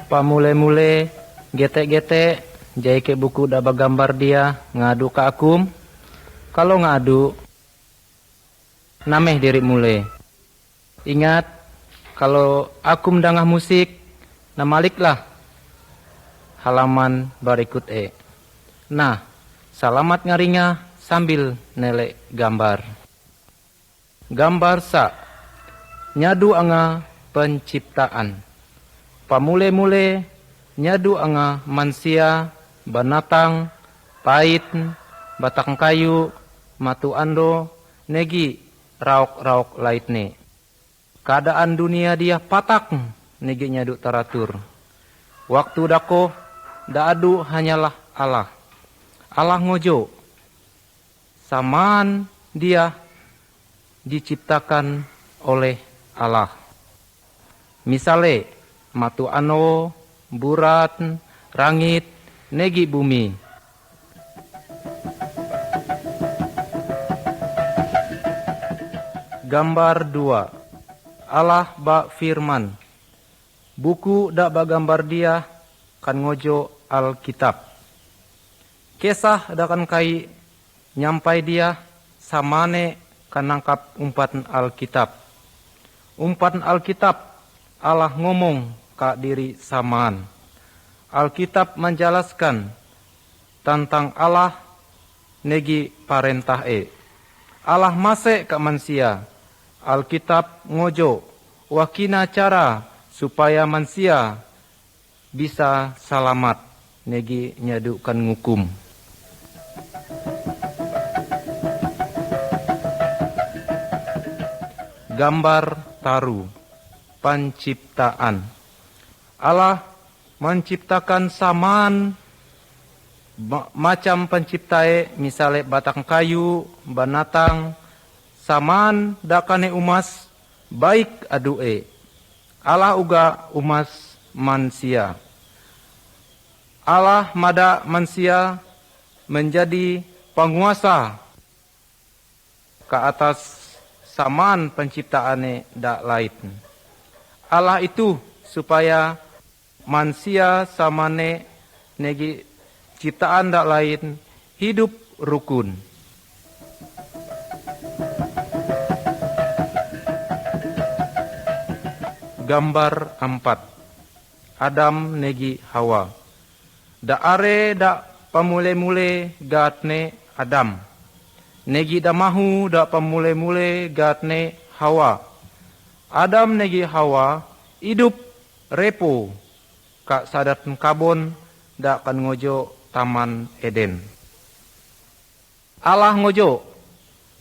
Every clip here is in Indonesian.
Pamule-mule gete-gete jai ke buku da bagambar dia ngadu ka akum. Kalau ngadu nameh diri mule. Ingat kalau akum dangah musik namaliklah halaman berikut Nah, salamat ngaringa sambil nelek gambar. Gambar sa nyadu anga penciptaan. Pamule-mule nyadu anga mansia, banatang, pait, batang kayu, matu ando, negi rauk-rauk laitne. Keadaan dunia dia patak, negi nyadu taratur. Waktu dako, daadu hanyalah Allah. Allah ngojo, samaan dia diciptakan oleh Allah. Misale, matu ano, burat, rangit, negi bumi. Gambar 2. Allah ba firman. Buku dak bagambar dia kan ngojo Alkitab. Kisah dakan kai nyampai dia samane kan nangkap umpatan Alkitab. Umpatan Alkitab Allah ngomong ka diri samaan. Alkitab menjelaskan tentang Allah negi parentah Allah masek ka manusia. Alkitab ngojo wakina cara supaya manusia bisa selamat negi nyadukan ngukum. Gambar taru penciptaan. Allah menciptakan samaan macam penciptae misale batang kayu, banatang, samaan dakane umas baik adue. Allah uga umas manusia. Allah mada manusia menjadi penguasa ke atas samaan penciptaane dak lain. Allah itu supaya manusia samane negi ciptaan dak lain hidup rukun. Gambar 4. Adam negi Hawa. Da are da pamule-mule gatne Adam. Negi da mahu da pamule-mule gatne Hawa. Adam negi Hawa hidup repo ka sadat kabon da kan ngojo taman Eden. Allah ngojo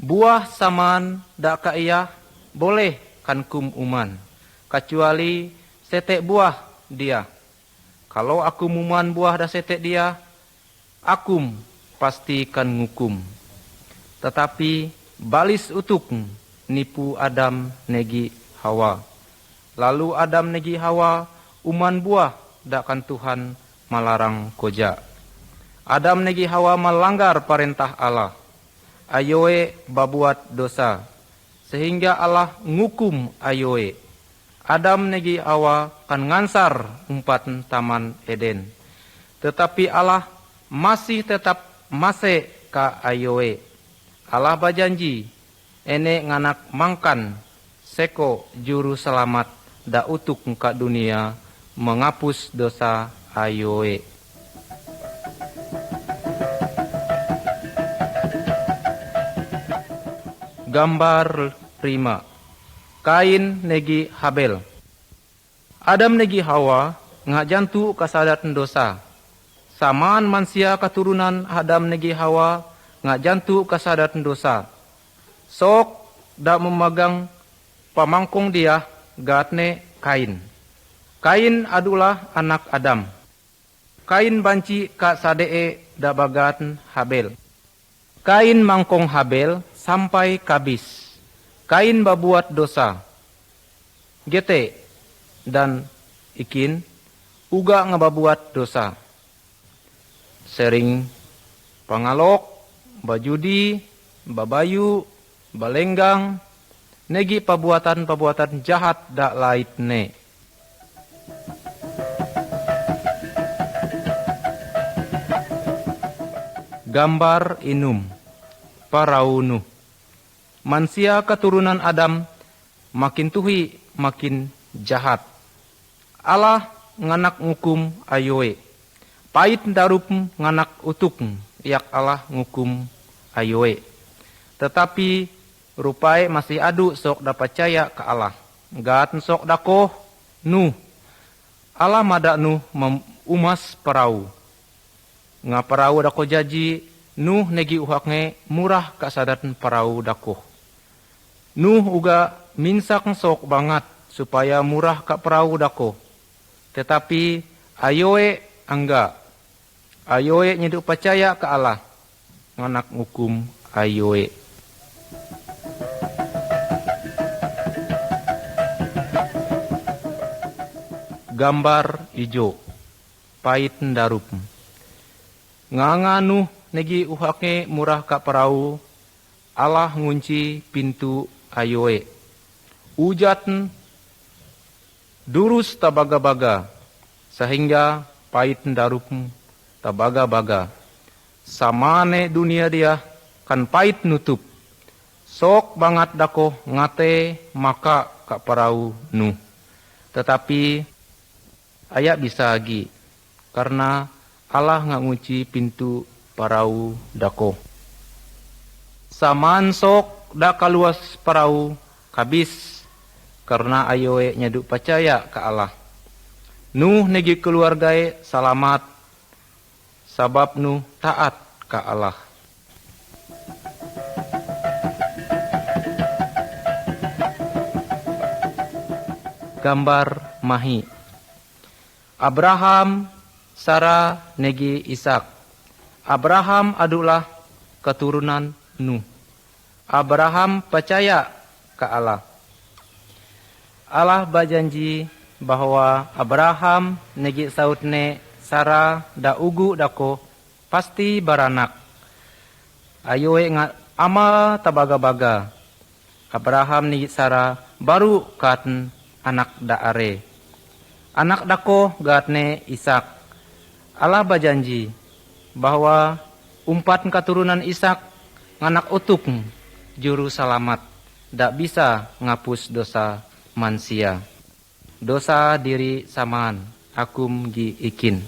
buah saman da ka iya boleh kan kum uman kecuali setek buah dia. Kalau aku muman buah da setek dia, akum pasti kan ngukum. Tetapi balis utuk nipu Adam negi Hawa. Lalu Adam negi Hawa uman buah dakkan Tuhan malarang koja. Adam negi Hawa melanggar perintah Allah. Ayoe babuat dosa. Sehingga Allah ngukum ayoe. Adam negi Hawa kan ngansar umpatan taman Eden. Tetapi Allah masih tetap mase ka ayoe. Allah bajanji ene nganak mangkan seko juru selamat da utuk ka dunia menghapus dosa ayoe. Gambar 5. Kain negi Habel. Adam negi Hawa ngak jantu kasadatan dosa. Samaan manusia keturunan Adam negi Hawa ngak jantu kasadatan dosa. Sok dak memegang pamangkong dia gatne Kain. Kain adalah anak Adam. Kain banci ka sadee dak bagat Habel. Kain mangkong Habel sampai kabis. Kain babuat dosa. Gete dan ikin uga ngababuat dosa. Sering pangalok, bajudi, babayu, balenggang, negi pabuatan-pabuatan jahat dak laitne. Gambar inum parau Nuh. Manusia keturunan Adam makin tuhi makin jahat. Allah nganak ngukum ayoe. Pait darup nganak utuk yak Allah ngukum ayoe. Tetapi rupai masih adu sok dapat percaya ke Allah. Gat sok dakoh Nuh. Allah madak Nuh umas parau. Nga parau dako jaji Nuh negi uhaknge murah kasadat parau dakoh. Nuh uga minsak sok banget supaya murah ka perahu dako. Tetapi ayoe angga. Ayoe nyeduk percaya ke Allah. Nganak hukum ayoe. Gambar ijo. Pait darup. Nganga Nuh negi uhake murah ka perahu. Allah ngunci pintu ayoe. Ujat durus tabaga-baga, sehingga pait darup tabaga-baga. Samane dunia dia kan pait nutup. Sok banget dako ngate maka ka parau Nuh. Tetapi ayak bisa lagi karena Allah ngunci pintu parau dako. Saman sok da kaluas parau kabis karena ayoe nyaduk percaya ke Allah. Nuh negi keluargae salamat sabab Nuh taat ke Allah. Gambar mahi. Abraham, Sarah negi Ishak. Abraham adalah keturunan Nuh. Abraham percaya ke Allah. Allah berjanji bahwa Abraham negi sautne Sarah da ugu dako pasti baranak. Ayoe ngat ama tabaga-baga. Abraham negi Sarah baru katen anak da are. Anak dako gatne Ishak. Allah berjanji bahwa umpat keturunan Ishak nganak utuk juru selamat, dak bisa ngapus dosa mansia. Dosa diri samaan, akum gi ikin.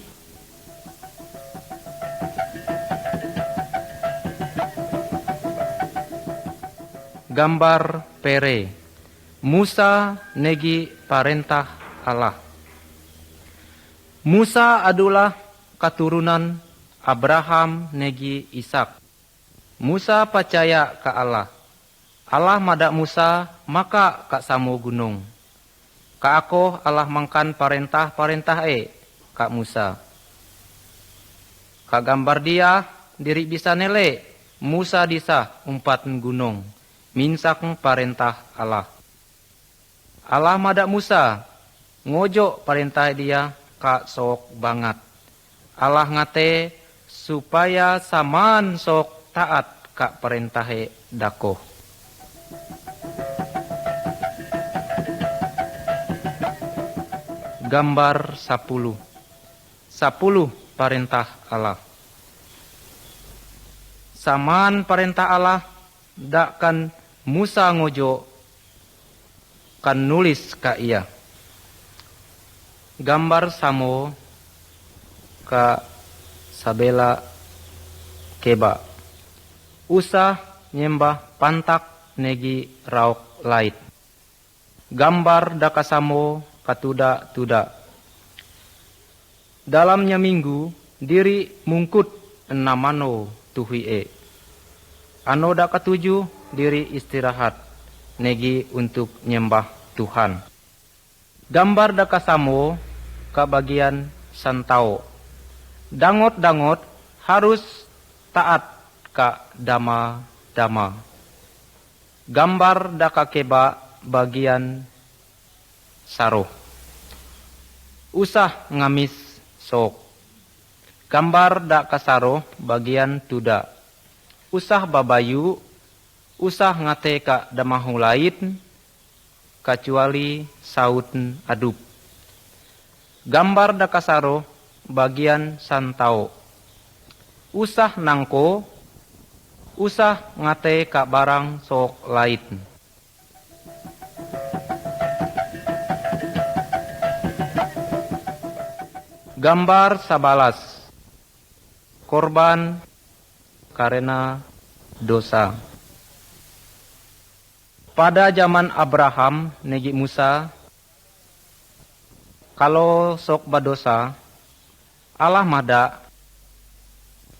Gambar pere. Musa negi parentah Allah. Musa adalah keturunan Abraham negi Ishak. Musa percaya ke Allah. Allah madak Musa maka kak samo gunung. Ka ako Allah mangkan parentah kak Musa. Ka gambar dia diri bisa nele Musa disah umpat gunung. Minsak parentah Allah. Allah madak Musa ngojo parentah dia kak sok banget. Allah ngate supaya saman sok taat kak perintahe dako. Gambar 10. 10 perintah Allah. Saman perintah Allah dak kan Musa ngojo kan nulis ka iya. Gambar samo ka sabela keba. Usah nyembah pantak negi rauk lait. Gambar dakasamo katuda-tuda. Dalamnya minggu diri mungkut enamano tuhi'e. Ano dakatuju diri istirahat negi untuk nyembah Tuhan. Gambar dakasamo ka bagian santao. Dangot-dangot harus taat ka dama-dama. Gambar dakakeba bagian saro. Usah ngamis sok. Gambar dakasaro bagian tuda. Usah babayu. Usah ngate ka damahu lain. Kecuali sauten adup. Gambar dakasaro bagian santao. usah nangko, usah ngate ka barang sok lain. Gambar 11. Korban karena dosa. Pada zaman Abraham negi Musa, kalau sok badosa, Allah mada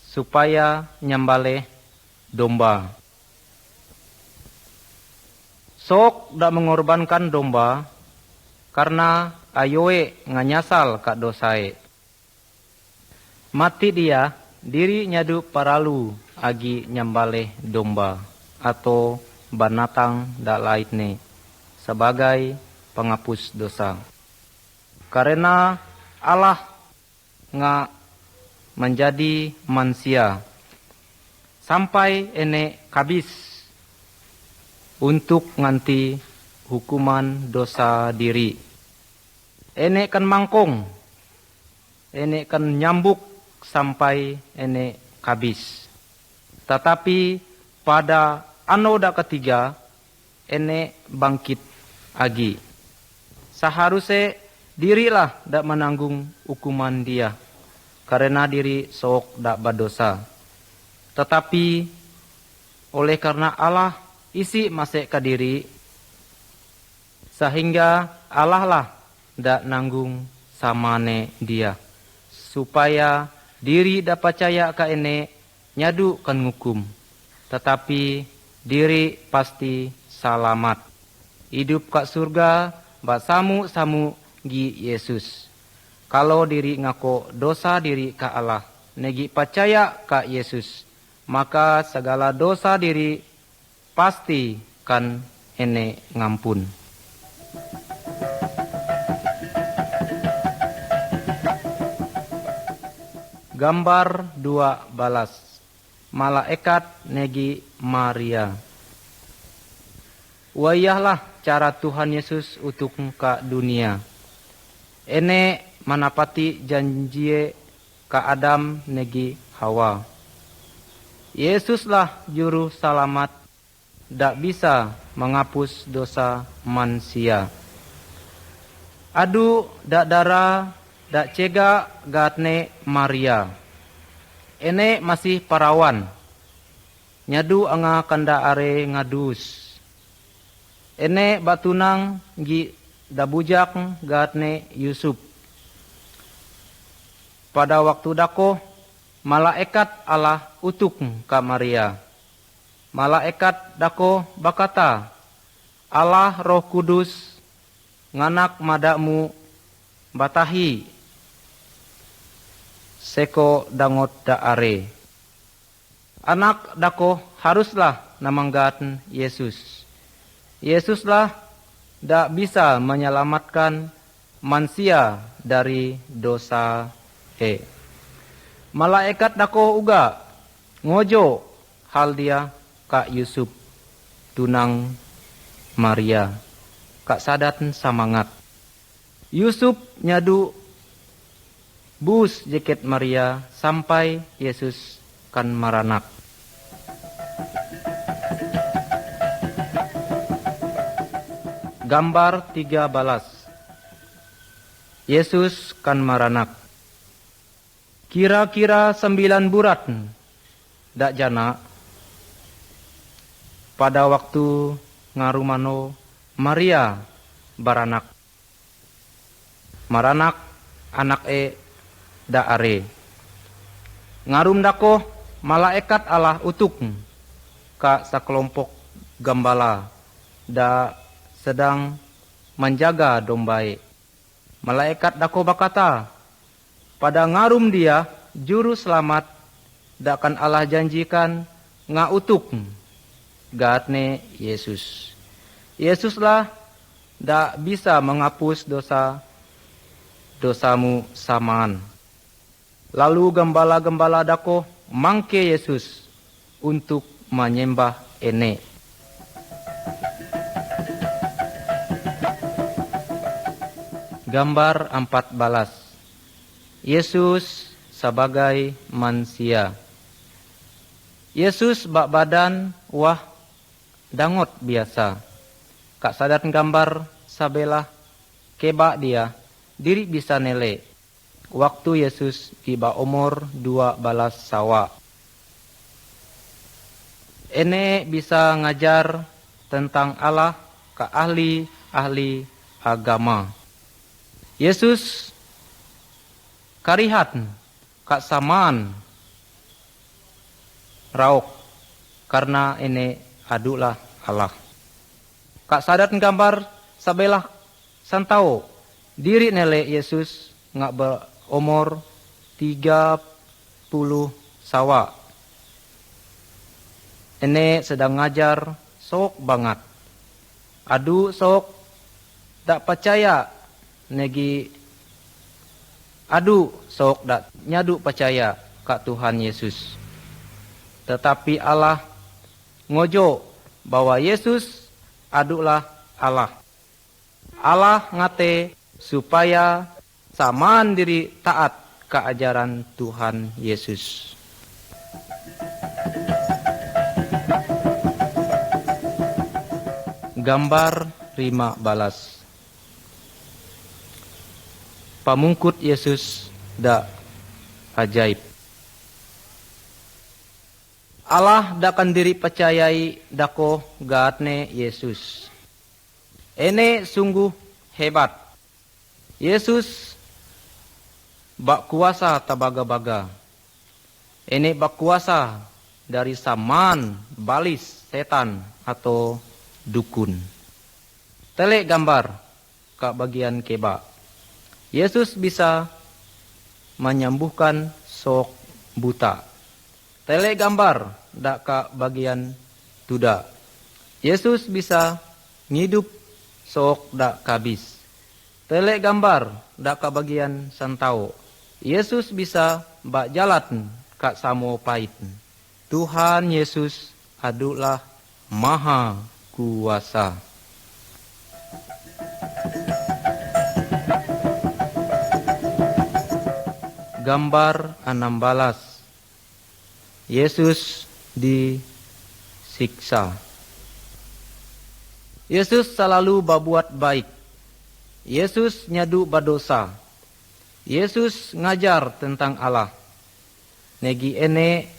supaya nyambale domba. Sok dak mengorbankan domba karena ayoe nganyasal ka dosae. Mati dia, diri nyadu paralu agi nyambale domba atau banatang dak lainne sebagai penghapus dosa. Karena Allah menjadi manusia sampai ene kabis untuk nganti hukuman dosa diri. Ene kan mangkong, ene kan nyambuk sampai ene kabis. Tetapi pada anoda ketiga ene bangkit agi. Seharusnya dirilah dak menanggung hukuman dia karena diri sok dak berdosa. Tetapi oleh karena Allah isi masih ke diri, sehingga Allah lah dak nanggung samane dia, supaya diri dak percaya ka ene nyadu kan ngukum, tetapi diri pasti selamat hidup ka surga basamu-samu gi Yesus. Kalau diri ngako dosa diri ka Allah, negi percaya ka Yesus, maka segala dosa diri pasti kan ene ngampun. Gambar 12. Malaikat negi Maria. Wayahlah cara Tuhan Yesus untuk ka dunia. Ene manapati janjie ka Adam negi Hawa. Yesuslah juru selamat, dak bisa menghapus dosa manusia. Adu dak darah dak cega gatne Maria. Ene masih parawan. Nyadu anga kanda are ngadus. Ene batunang gi dabujak gatne Yusuf. Pada waktu dako malaikat Allah utuk ka Maria. Malaikat dako bakata, Allah Roh Kudus nganak madamu batahi seko dangot daare. Anak dako haruslah namanggat Yesus. Yesuslah dak bisa menyelamatkan manusia dari dosa Malaikat dako uga ngojo hal dia kak Yusuf tunang Maria kak sadat samangat. Yusuf nyadu bus jaket Maria sampai Yesus kan maranak. Gambar 13. Yesus kan maranak. Kira-kira 9 burat dak jana pada waktu ngarumano Maria baranak. Maranak anak dak are. Ngarum dako malaikat Allah utuk ka sakelompok gembala dak sedang menjaga dombae. Malaikat dako bakata, pada ngarum dia juru selamat dakkan Allah janjikan ngautuk gatne Yesus. Yesuslah dak bisa menghapus dosamu samaan. Lalu gembala-gembala dako mangke Yesus untuk menyembah ene. Gambar 14. Yesus sebagai manusia. Yesus bak badan wah dangot biasa. Kak sadar gambar sabelah kebak dia diri bisa nele. Waktu Yesus tiba umur 12 sawa. Ene bisa ngajar tentang Allah ke ahli agama. Yesus karihat kak samaan rauk karena ene adulah Allah. Kak sadar gambar sabelah santau diri nele Yesus ngak berumur 30 sawa. Ene sedang ngajar sok banget. Adu sok dak percaya negi adu sok dak nyadu percaya ka Tuhan Yesus. Tetapi Allah ngojo bahwa Yesus adulah Allah. Allah ngate supaya samaan diri taat ke ajaran Tuhan Yesus. Gambar 15. Pamungkut Yesus da ajaib. Allah dakan diri percayai dako gaatne Yesus. Ene sungguh hebat. Yesus bak kuasa tabaga-baga. Ene bak kuasa dari saman balis setan atau dukun. Telek gambar ke bagian keba. Yesus bisa menyembuhkan sok buta. Telek gambar dak ke bagian tuda. Yesus bisa ngidup sok dak kabis. Telek gambar dak ke bagian santau. Yesus bisa bak jalan kak samo pait. Tuhan Yesus adalah maha kuasa. Gambar 16. Yesus disiksa. Yesus selalu berbuat baik. Yesus nyadu berdosa. Yesus ngajar tentang Allah. Negi ene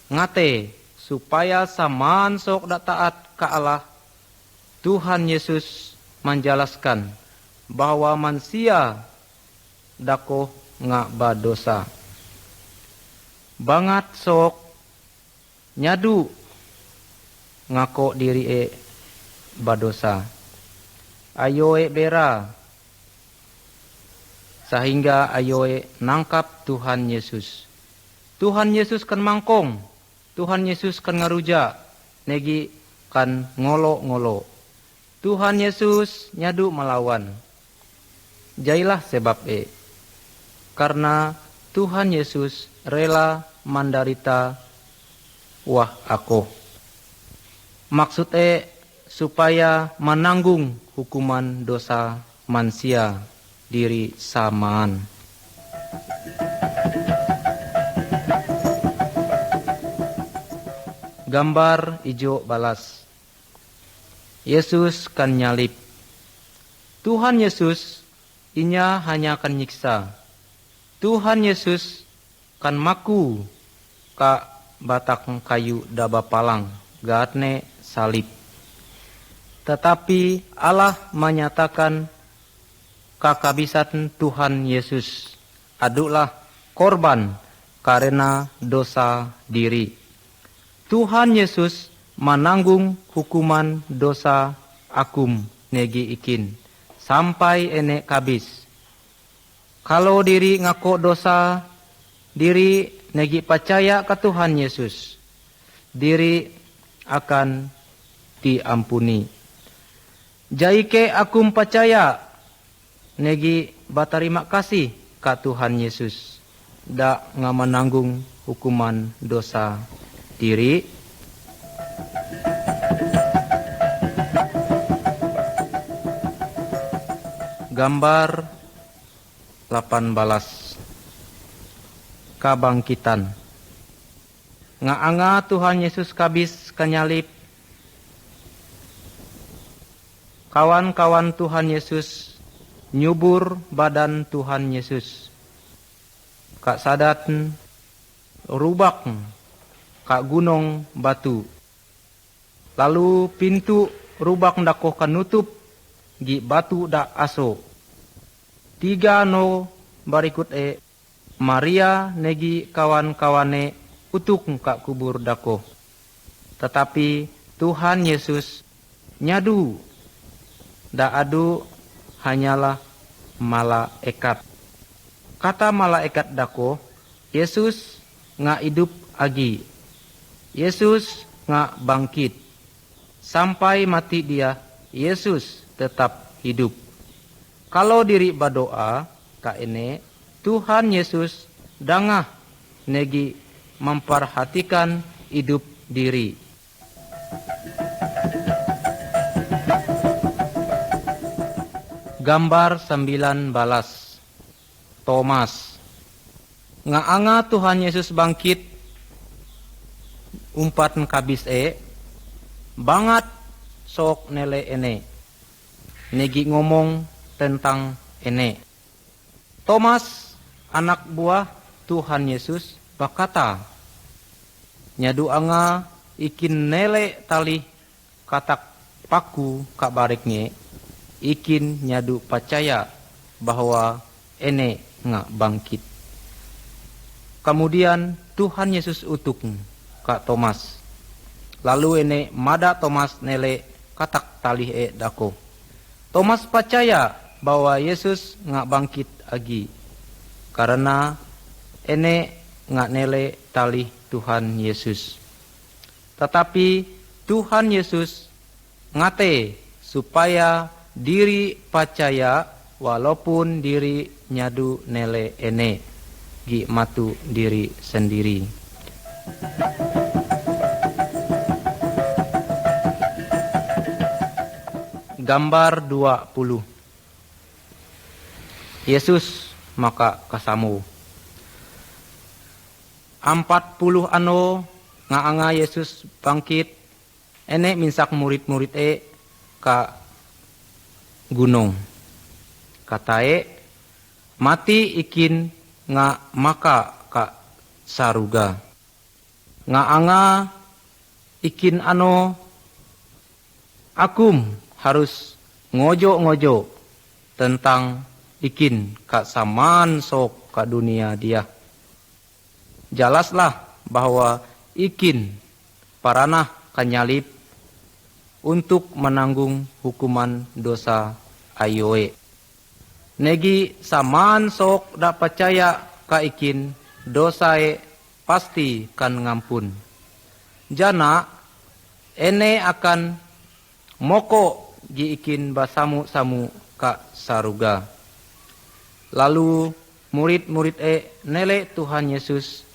ngate supaya saman sok dak taat ke Allah. Tuhan Yesus menjelaskan bahwa manusia dako ngak berdosa. Bangat sok nyadu ngako diri berdosa. Ayo bera sehingga ayo nangkap Tuhan Yesus. Tuhan Yesus kan mangkong. Tuhan Yesus kan ngaruja. Negi kan ngolo-ngolo. Tuhan Yesus nyadu melawan. Jailah sebab karena Tuhan Yesus rela menderita wah aku. Maksud supaya menanggung hukuman dosa manusia diri samaan. Gambar ijo balas. Yesus kan nyalip. Tuhan Yesus inya hanya kan nyiksa. Tuhan Yesus kan maku ka batak kayu daba palang gaatne salib. Tetapi Allah menyatakan kakabisan Tuhan Yesus adalah korban karena dosa diri. Tuhan Yesus menanggung hukuman dosa akum negi ikin sampai enek kabis. Kalau diri ngaku dosa, diri negi percaya ke Tuhan Yesus, diri akan diampuni. Jaike akum percaya negi batarima kasih ke Tuhan Yesus, dak ngamananggung hukuman dosa diri. Gambar 18. Kabangkitan. Ngaanga Tuhan Yesus kabis kanyalip. Kawan-kawan Tuhan Yesus nyubur badan Tuhan Yesus. Kak sadat rubak kak gunung batu. Lalu pintu rubak dakoh kanutup gi batu dak aso. 3 no barikut Maria negi kawan-kawane utuk kak kubur dakoh. Tetapi Tuhan Yesus nyadu dak adu hanyalah malaikat. Kata malaikat dakoh, Yesus nga hidup agi. Yesus nga bangkit. Sampai mati dia, Yesus tetap hidup. Kalau diri berdoa, kaene Tuhan Yesus dangah negi memperhatikan hidup diri. Gambar 19 Thomas. Ngaanga Tuhan Yesus bangkit umpat kabis banget sok nele ene. Negi ngomong tentang ene. Thomas, anak buah Tuhan Yesus, berkata, nyadu anga ikin nele tali katak paku kabariknya, ikin nyadu percaya bahwa ene nga bangkit. Kemudian Tuhan Yesus utuk Kak Thomas. Lalu ene mada Thomas nele katak tali dako. Thomas percaya bahwa Yesus nga bangkit agi. Karena ene nga nele tali Tuhan Yesus. Tetapi Tuhan Yesus ngate supaya diri percaya walaupun diri nyadu nele ene gi matu diri sendiri. Gambar 20. Yesus maka kasamu. 40 ano ngaanga Yesus bangkit. Ene minsak murid-murid ka gunung. Katae mati ikin nga maka ka saruga. Ngaanga ikin ano akum harus ngojo-ngojo tentang ikin ka saman sok ka dunia dia. Jelaslah bahwa ikin paranah kanyalip untuk menanggung hukuman dosa ayoe. Negi saman sok dak percaya ka ikin dosae pasti kan ngampun. Jana ene akan moko gi ikin basamu-samu ka saruga. Lalu murid-murid nele Tuhan Yesus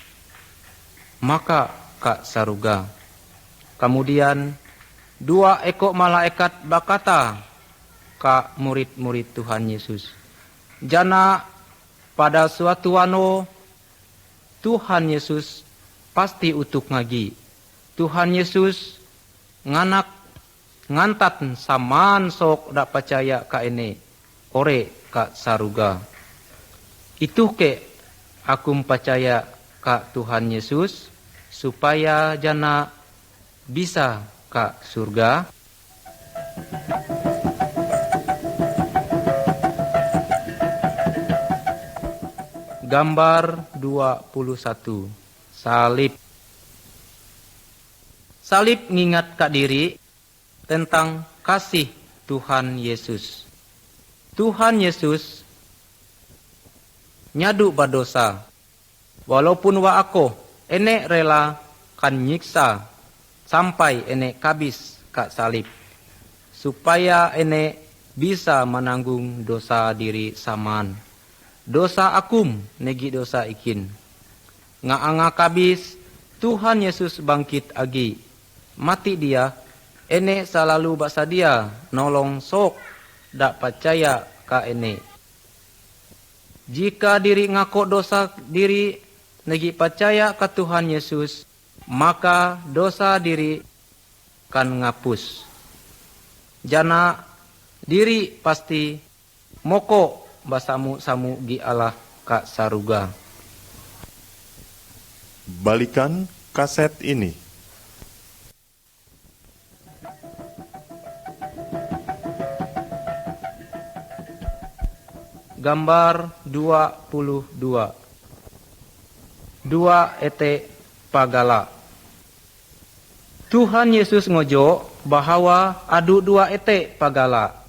maka ka saruga. Kemudian 2 ekor malaikat berkata ka murid-murid Tuhan Yesus, jana pada suatu wano Tuhan Yesus pasti utuk ngagi. Tuhan Yesus ngantat saman sok dak percaya ka ene ore ka saruga. Itu ke aku percaya ka Tuhan Yesus supaya jana bisa ka surga. Gambar 21. Salib. Salib ngingat ka diri tentang kasih Tuhan Yesus. Tuhan Yesus nyadu badosa. Walaupun wa ako ene rela kan nyiksa sampai ene kabis ka salib. Supaya ene bisa menanggung dosa diri saman. Dosa akum negi dosa ikin. Ngaanga kabis Tuhan Yesus bangkit agi. Mati dia ene selalu bersedia nolong sok dak percaya ka ene. Jika diri ngako dosa diri negi percaya ka Tuhan Yesus, maka dosa diri kan ngapus. Jana diri pasti moko basamu-samu gi Allah ka saruga. Balikan kaset ini. Gambar 22. Dua ete pagala. Tuhan Yesus ngojo bahwa adu dua ete pagala.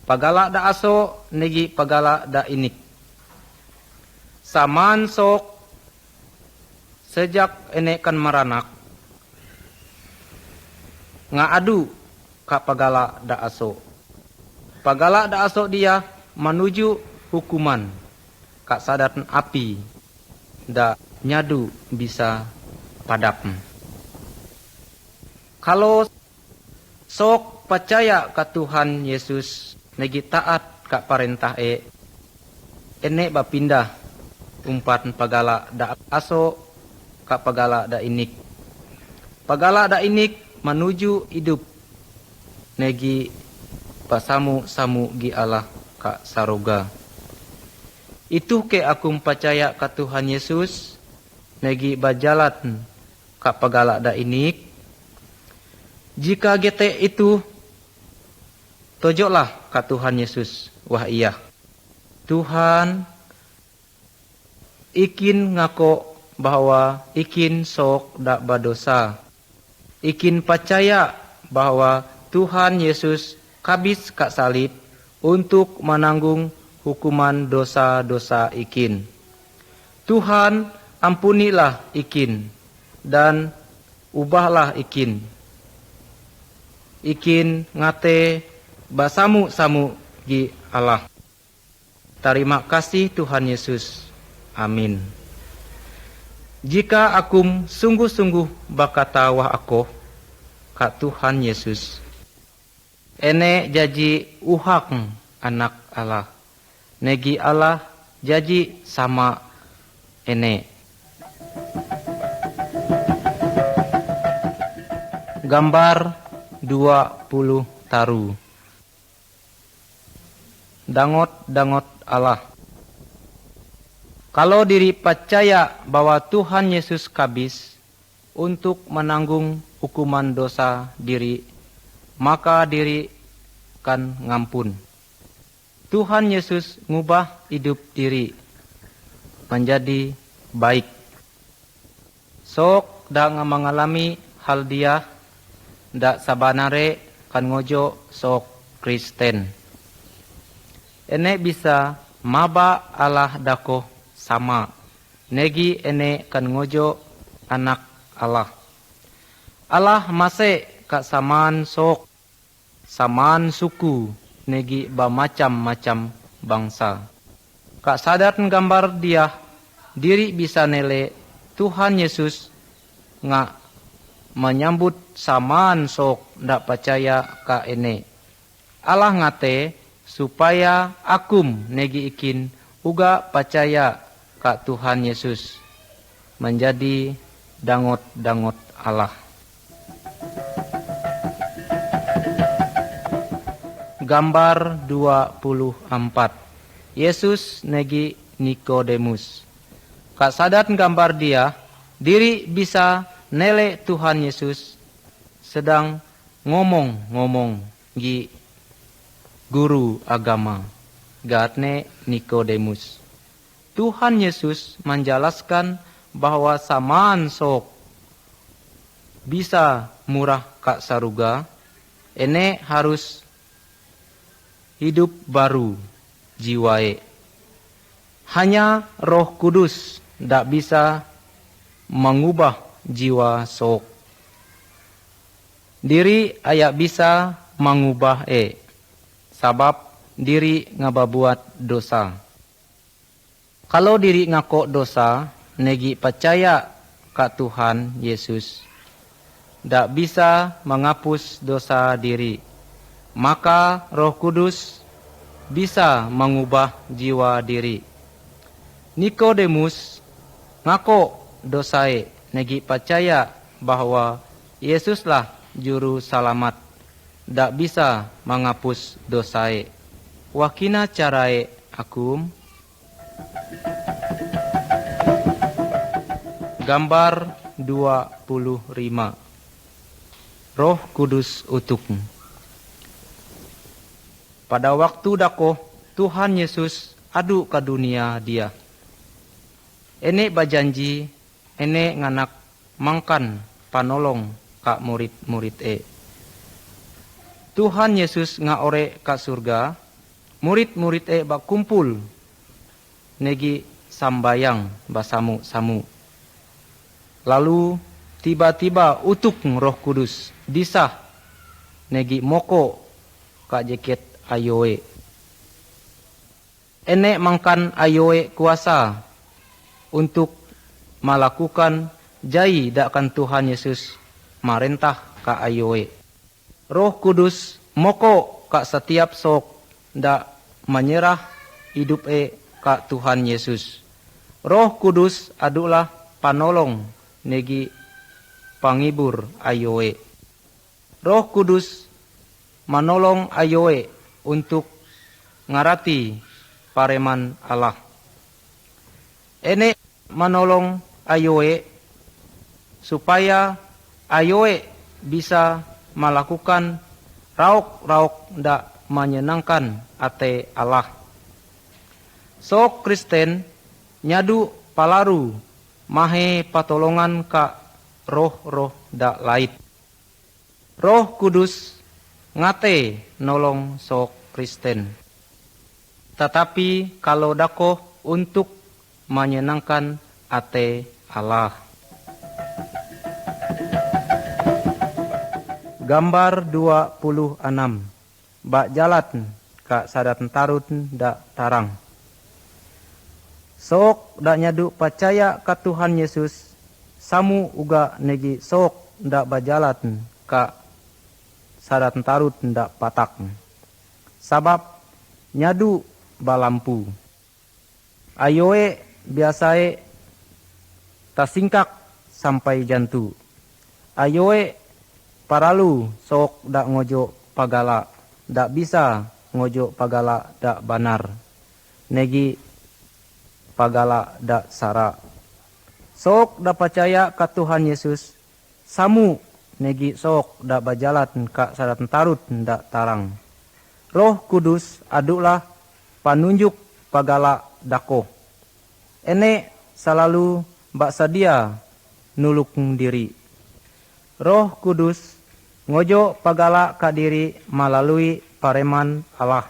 Pagala da aso negi pagala da inik. Saman sok sejak enekan maranak ngaadu ka pagala da aso. Pagala da aso dia menuju hukuman kak sadatan api da nyadu bisa padap. Kalau sok percaya ka Tuhan Yesus negi taat kak perintah ene bapindah umpan pagala da aso kak pagala da inik. Pagala da inik menuju hidup negi pasamu-samu gi Allah ka saroga. Itu ke aku percaya ka Tuhan Yesus negi bajalan ka pagala da inik. Jika gete itu tojoklah ka Tuhan Yesus. Wah iya. Tuhan ikin ngako bahwa ikin sok dak badosa. Ikin percaya bahwa Tuhan Yesus kabis kak salib untuk menanggung hukuman dosa-dosa ikin. Tuhan ampunilah ikin dan ubahlah ikin. Ikin ngate basamu-samu gi Allah. Terima kasih Tuhan Yesus. Amin. Jika akum sungguh-sungguh bakata wah ako ka Tuhan Yesus, ene jaji uhak anak Allah. Negi Allah jaji sama ene. Gambar 20 taru. Dangot-dangot Allah. Kalau diri percaya bahwa Tuhan Yesus kabis untuk menanggung hukuman dosa diri, maka diri kan ngampun. Tuhan Yesus ngubah hidup diri menjadi baik. Sok dak mengalami hal dia dak sabanare kan ngojo sok Kristen. Ene bisa maba Allah dako sama. Negi ene kan ngojo anak Allah. Allah mase ka saman sok saman suku negi macam-macam bangsa. Kak sadar gambar dia diri bisa nele Tuhan Yesus nga menyambut saman sok ndak percaya ka ene. Allah ngate supaya akum negi ikin uga percaya ka Tuhan Yesus menjadi dangot-dangot Allah. Gambar 24. Yesus negi Nikodemus. Kak sadar gambar dia, diri bisa nele Tuhan Yesus sedang ngomong-ngomong gi guru agama. Gatne Nikodemus. Tuhan Yesus menjelaskan bahwa samaan sok bisa murah kak saruga, ene harus hidup baru jiwae. Hanya Roh Kudus ndak bisa mengubah jiwa sok. Diri ayak bisa mengubah sabab diri ngababuat dosa. Kalau diri ngako dosa, negi percaya ka Tuhan Yesus, ndak bisa menghapus dosa diri. Maka Roh Kudus bisa mengubah jiwa diri. Nikodemus ngako dosae negi percaya bahwa Yesuslah juru selamat, dak bisa menghapus dosae. Wakina carae akum. Gambar 25. Roh Kudus utuk. Pada waktu dakoh Tuhan Yesus adu ke dunia dia. Ene bajanji, ene nganak mangkan panolong ka murid-murid Tuhan Yesus ngaore ka surga, murid-murid bak kumpul negi sambayang basamu-samu. Lalu tiba-tiba utuk Roh Kudus disah negi moko ka jeket ayoe. Ene mangkan ayoe kuasa untuk melakukan jai dakkan Tuhan Yesus marentah ka ayoe. Roh Kudus moko ka setiap sok dak menyerah hidup ka Tuhan Yesus. Roh Kudus adalah panolong negi pangibur ayoe. Roh Kudus menolong ayoe untuk ngarati pareman Allah. Ene menolong ayoe supaya ayoe bisa melakukan rauk-rauk ndak menyenangkan ate Allah. Sok Kristen nyadu palaru mahe patolongan ka roh-roh dak lait. Roh Kudus ngate nolong sok Kristen. Tetapi kalau dakoh untuk menyenangkan ate Allah. Gambar 26. Bak jalat ka sadat tarut dak tarang. Sok dak nyadu percaya ka Tuhan Yesus, samu uga negi sok dak bajalat ka sadat tarut ndak patak. Sabab nyadu balampu. Ayoe biasae tasingkak sampai jantu. Ayoe paralu sok dak ngojo pagala, dak bisa ngojo pagala dak banar. Negi pagala dak sara. Sok dak percaya ka Tuhan Yesus, samu negi sok dak bajalat ka sadat tarut ndak tarang. Roh Kudus adalah panunjuk pagala dako. Ene selalu bak sedia nuluk diri. Roh Kudus ngojo pagala ka diri melalui pareman Allah.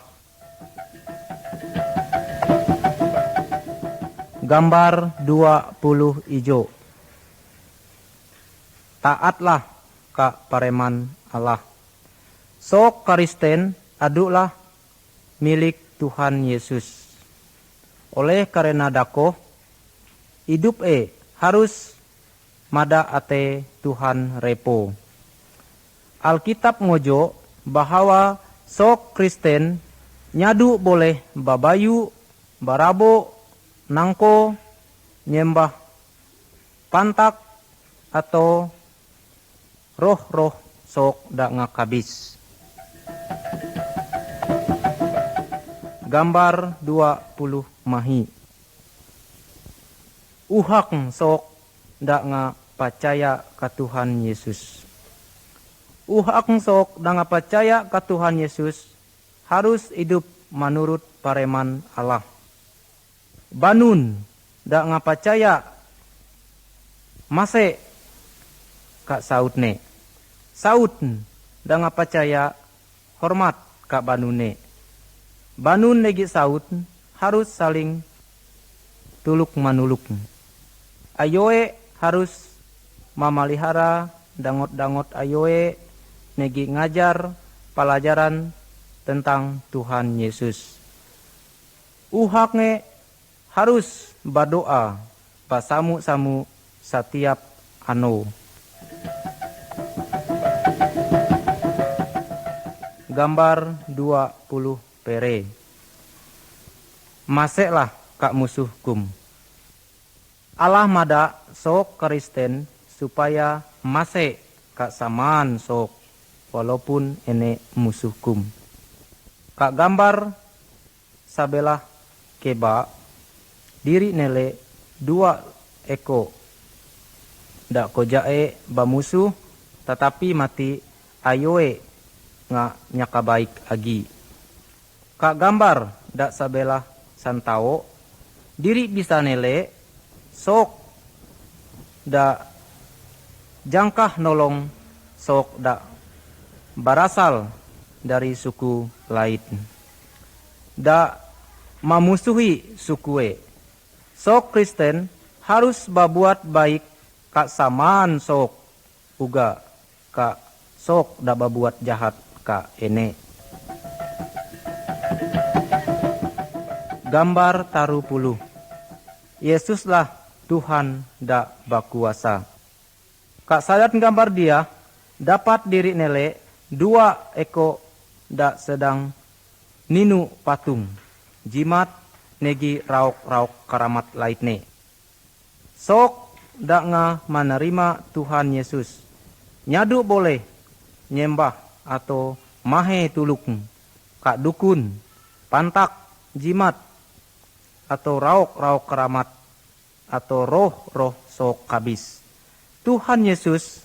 Gambar 20 ijo. Taatlah ka pareman Allah. Sok Kristen adalah milik Tuhan Yesus. Oleh karena dakoh, hidup harus mada ate Tuhan repo. Alkitab ngojo bahwa sok Kristen nyadu boleh babayu, barabo, nangko, nyembah pantak atau roh-roh sok dak ngakabis. Gambar 20 mahi. Uhak sok dak percaya ka Tuhan Yesus. Uhak sok dak percaya ka Tuhan Yesus harus hidup menurut pareman Allah. Banun dak percaya mase ka sautne. Saut dak percaya hormat ka banune. Banun negi saut harus saling tuluk manuluk. Ayoe harus memelihara dangot-dangot ayoe negi ngajar pelajaran tentang Tuhan Yesus. Uhakne harus berdoa pasamu-samu setiap ano. Gambar 20 pere. Maseklah kak musuhkum. Allah mada sok Kristen supaya mase kak samaan sok walaupun ene musuhkum. Kak gambar sabelah keba diri nele dua eko dak kojae bamusuh tetapi mati ayoe nga nyaka baik agi. Kak gambar dak sabelah santao diri bisa nele sok dak jangkah nolong sok dak berasal dari suku lain. Dak mamusuhi sukue. Sok Kristen harus babuat baik kak samaan sok uga kak sok dak babuat jahat kak ene. Gambar taru puluh. Yesuslah Tuhan dak bakuasa. Kak sadat gambar dia dapat diri nele dua eko dak sedang ninu patung jimat negi rauk-rauk karamat laitne. Sok dak nga menerima Tuhan Yesus. Nyadu boleh nyembah atau mahe tuluk kak dukun, pantak, jimat atau rauk-rauk karamat atau roh-roh sok kabis. Tuhan Yesus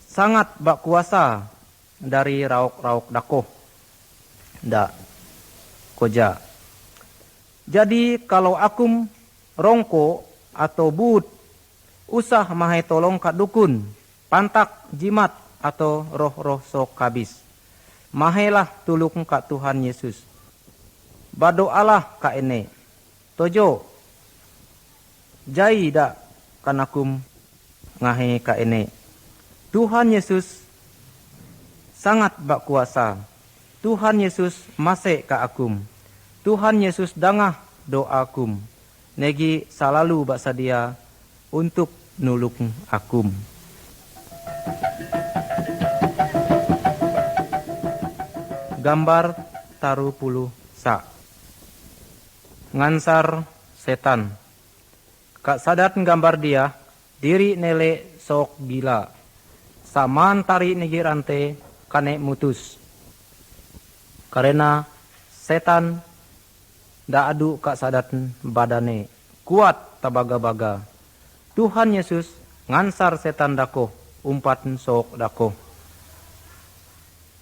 sangat berkuasa dari rauk-rauk dakoh dak koja. Jadi kalau akum rongko atau but usah mahe tolong kak dukun, pantak, jimat atau roh-roh sok kabis. Mahelah tulung kak Tuhan Yesus. Badoalah kak ene. Tojo jai dak kanakum ngahe kak ene. Tuhan Yesus sangat berkuasa. Tuhan Yesus masih ka akum. Tuhan Yesus dangah doakum. Negi selalu baksadia untuk nulung akum. Gambar taru puluh sa. Ngansar setan. Kak sadat gambar dia diri nele sok gila. Saman tari negi rante kane mutus. Karena setan da adu kak sadat badane kuat tabaga-baga. Tuhan Yesus ngansar setan dako umpat sok dako.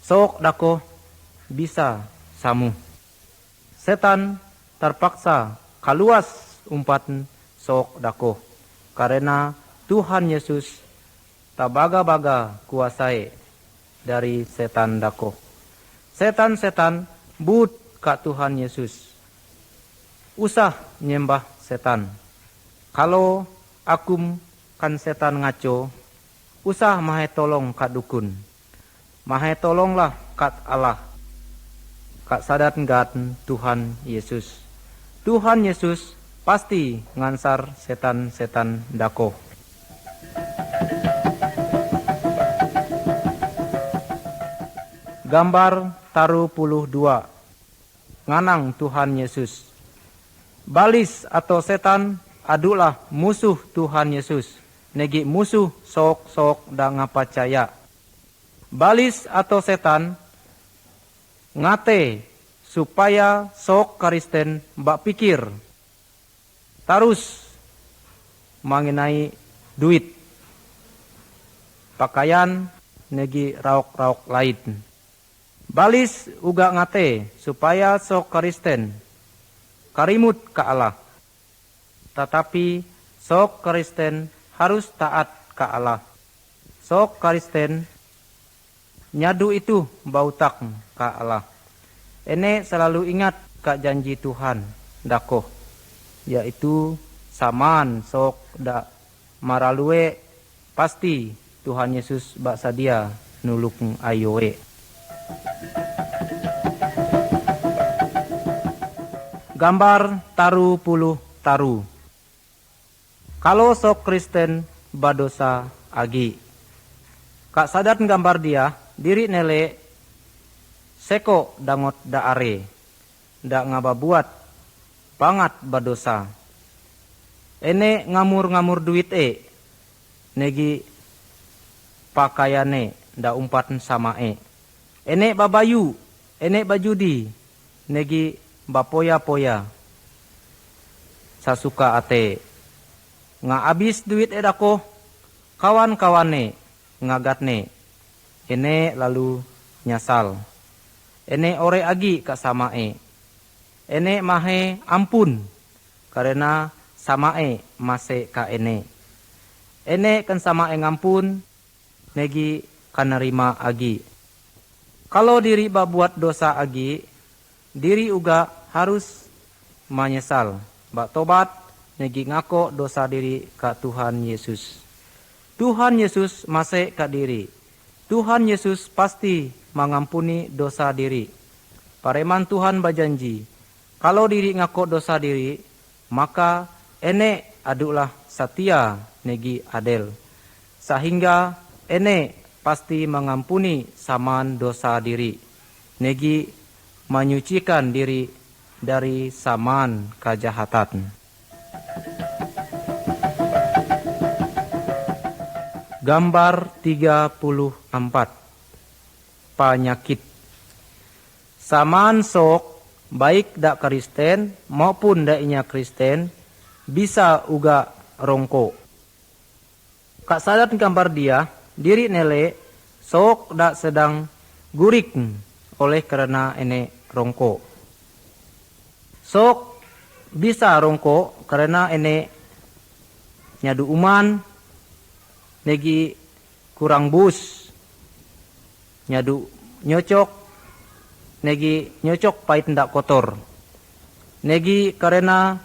Sok dako bisa samu. Setan terpaksa kaluas umpat sok dako. Karena Tuhan Yesus tabaga-baga kuasai dari setan dako. Setan-setan but kak Tuhan Yesus. Usah nyembah setan. Kalau akum kan setan ngaco, usah mahe tolong kak dukun. Mahe tolonglah kat Allah. Kak sadat ngat Tuhan Yesus. Tuhan Yesus pasti ngansar setan-setan dako. Gambar taru puluh dua. Nganang Tuhan Yesus. Balis atau setan adulah musuh Tuhan Yesus. Negi musuh sok-sok da ngapacaya. Balis atau setan ngate supaya sok Kristen bak pikir tarus mengenai duit, pakaian, negi rauk-rauk lain. Balis uga ngate supaya sok Kristen karimut ke Allah. Tetapi sok Kristen harus taat ke Allah. Sok Kristen nyadu itu bautak ke Allah. Ene selalu ingat ke janji Tuhan dakoh, yaitu saman sok da maralue pasti Tuhan Yesus baksadia nulung ayoe. Gambar taru puluh taru. Kalau sok Kristen badosa agi. Kak sadat gambar dia diri nele seko dangot daare. Da ngababuat banget badosa. ene ngamur-ngamur duit negi pakaiane da umpat sama ene babayu, ene bajudi, negi bapoya-poya. Sasuka ate nga abis duit dako kawan-kawane ngagatne. Ene lalu nyasal. Ene ore agi ka samae. Ene mahe ampun karena samae mase ka ene. Ene kan samae ngampun negi kanerima agi. Kalau diri babuat dosa agi, diri uga harus menyesal. Bak tobat negi ngako dosa diri ka Tuhan Yesus. Tuhan Yesus mase ka diri. Tuhan Yesus pasti mengampuni dosa diri. Pareman Tuhan bajanji, kalau diri ngako dosa diri, maka ene adulah setia negi adel. Sehingga ene pasti mengampuni saman dosa diri. Negi menyucikan diri dari saman kejahatan. Gambar 34. Penyakit. Saman sok baik dak Kristen maupun daknya Kristen bisa uga rongko. Kak sadat gambar dia, diri nele sok dak sedang gurik oleh karena ene rongko. Sok bisa rongko karena ene nyadu uman negi kurang bus, nyadu nyocok, negi nyocok pait ndak kotor, negi karena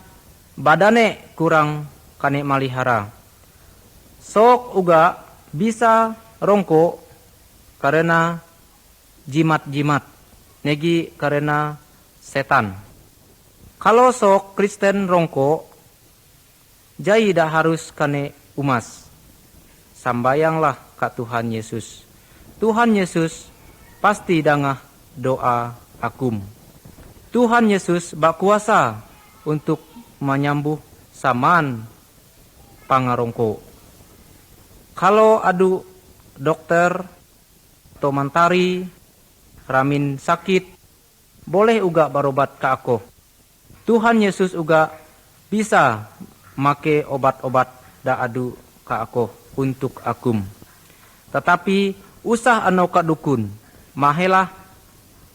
badane kurang kane malihara. Sok uga bisa rongko karena jimat-jimat, negi karena setan. Kalau sok Kristen rongko, jai dah harus kane umas. Sambayanglah ka Tuhan Yesus. Tuhan Yesus pasti dangah doa akum. Tuhan Yesus berkuasa untuk menyembuh saman pangarongko. Kalau adu dokter atau mantari ramin sakit, boleh uga berobat ke aku. Tuhan Yesus uga bisa make obat-obat da adu ke aku untuk akum. Tetapi usah ano ka dukun, mahelah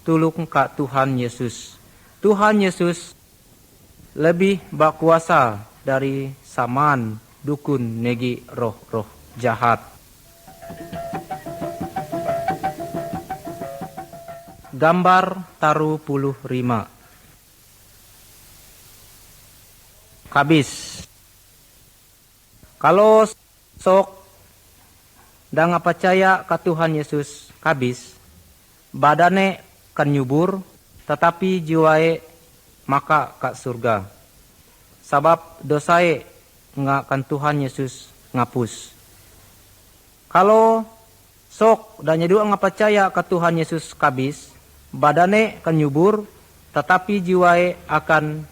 tulung ka Tuhan Yesus. Tuhan Yesus lebih berkuasa dari saman dukun negi roh-roh jahat. Gambar taru puluh rima. Kabis. Kalau sok dah percaya ke Tuhan Yesus kabis, badane kan nyubur, tetapi jiwae maka ke surga. Sabab dosae nga kan Tuhan Yesus ngapus. Kalau sok dah nyedu nga percaya ke Tuhan Yesus kabis, badane kan nyubur, tetapi jiwae akan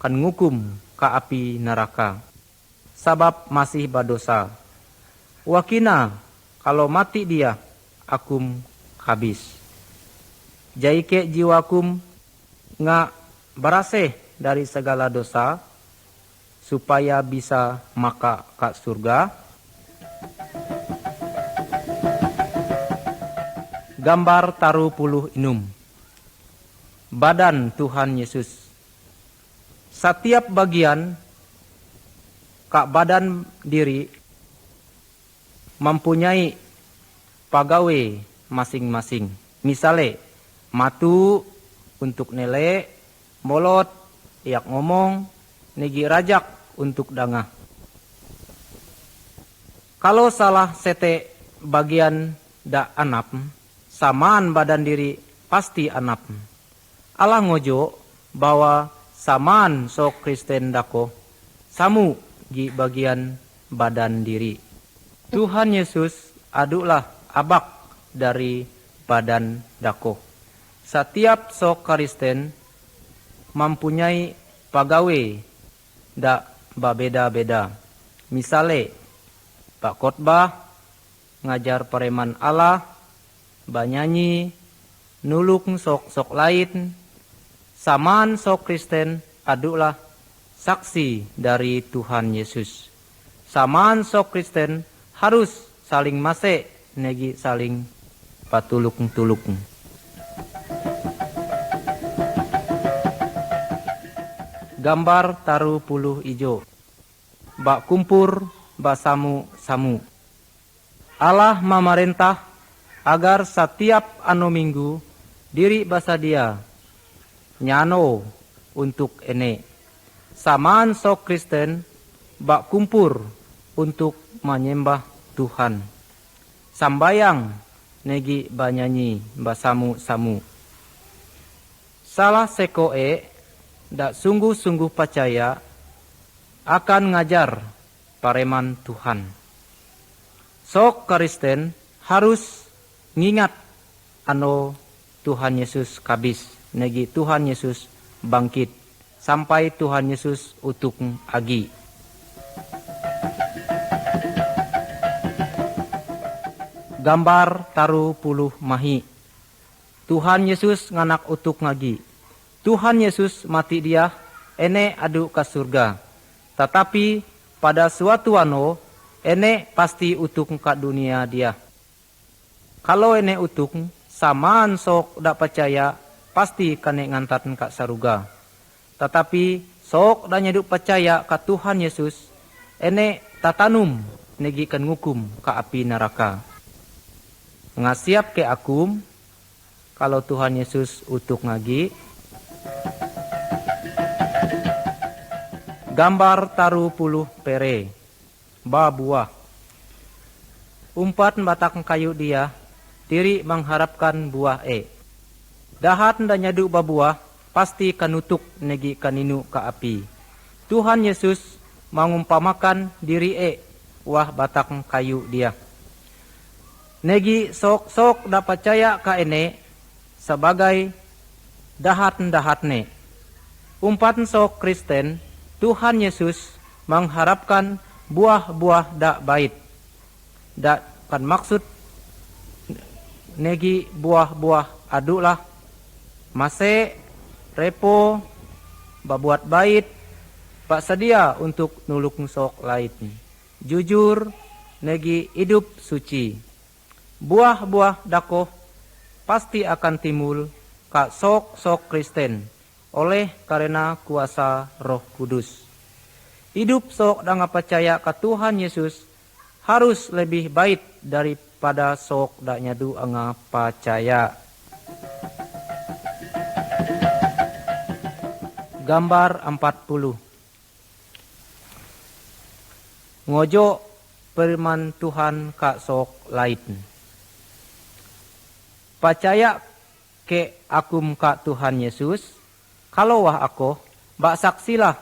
ngukum ke api neraka. Sabab masih berdosa. Wakina kalau mati dia akum habis. Jaike jiwakum nga berasih dari segala dosa supaya bisa maka ke surga. Gambar taru puluh inum. Badan Tuhan Yesus. Setiap bagian kak badan diri mempunyai pegawai masing-masing. Misale, matu untuk nele, molot, iak ngomong, negi rajak untuk dangah. Kalau salah sete bagian da anap, samaan badan diri pasti anap. Allah ngojo bahwa samaan sok Kristen dako, samu di bagian badan diri. Tuhan Yesus adulah abak dari badan dako. Setiap sok Kristen mempunyai pegawai da babeda-beda. Misale, Pak khotbah, ngajar pareman Allah, banyanyi, nulung sok lain, samaan sok Kristen, adulah saksi dari Tuhan Yesus. Samaan sok Kristen harus saling masek, negi saling patuluk-tuluk. Gambar taruh puluh ijo. Bak kumpur, basamu-samu. Allah memerintah agar setiap anu minggu diri basadia nyano untuk ene. Samaan sok Kristen bak kumpur untuk menyembah Tuhan. Sambayang negi banyanyi basamu-samu. Salah sekoe dak sungguh-sungguh percaya akan ngajar pareman Tuhan. Sok Kristen harus ngingat ano Tuhan Yesus kabis, negi Tuhan Yesus bangkit, sampai Tuhan Yesus utuk agi. Gambar taruh puluh mahi. Tuhan Yesus nganak utuk ngagi. Tuhan Yesus mati dia, ene adu ke surga. Tetapi pada suatu ano, ene pasti utuk ke dunia dia. Kalau ene utuk, samaan sok dak percaya, pasti kane ngantat ke saruga. Tetapi sok dak nyaduk percaya ke Tuhan Yesus, ene tatanum negikan ngukum ke api neraka. Ngasiap ke akum, kalau Tuhan Yesus utuk ngagi. Gambar taruh puluh pere, buah. Umpat batak kayu dia, tiri mengharapkan buah Dahat nda nyadu babuah, pasti kanutuk negi kaninu ka api. Tuhan Yesus mengumpamakan diri wah batak kayu dia. Negi sok da percaya ka ene sebagai dahat-dahatne. Umpat sok Kristen, Tuhan Yesus mengharapkan buah-buah dak bait. Dak kan maksud negi buah-buah adulah mase repo babuat bait pak sedia untuk nulung sok lain. Jujur negi hidup suci. Buah-buah dakoh pasti akan timbul ka sok Kristen oleh karena kuasa Roh Kudus. Hidup sok da percaya ka Tuhan Yesus harus lebih baik daripada sok da nyadu anga percaya. Gambar 40. Ngojo firman Tuhan ka sok lain. Percaya ke akum ka Tuhan Yesus, kalau wah aku, bak saksilah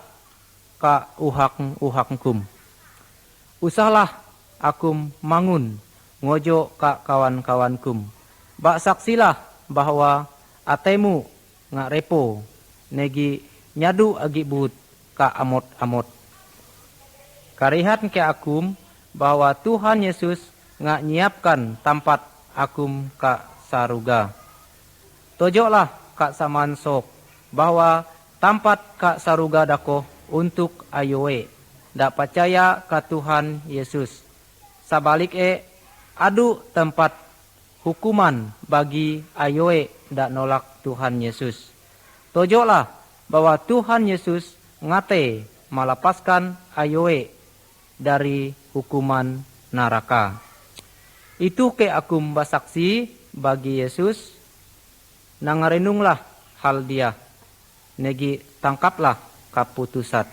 ka uhakkum. Usahlah akum mangun, ngojo ka kawan-kawankum. Bak saksilah bahwa atemu ngak repo, negi nyadu agi but ka amot-amot. Karihat ke akum bahwa Tuhan Yesus ngak nyiapkan tempat akum ka saruga. Tojoklah kak saman sok bahwa tempat kak saruga dako untuk ayoe dak percaya ka Tuhan Yesus. Sabalik adu tempat hukuman bagi ayoe dak nolak Tuhan Yesus. Tojoklah bahwa Tuhan Yesus ngate melepaskan ayoe dari hukuman neraka. Itu ke akum basaksi bagi Yesus, nangarenunglah hal dia, negi tangkaplah keputusan.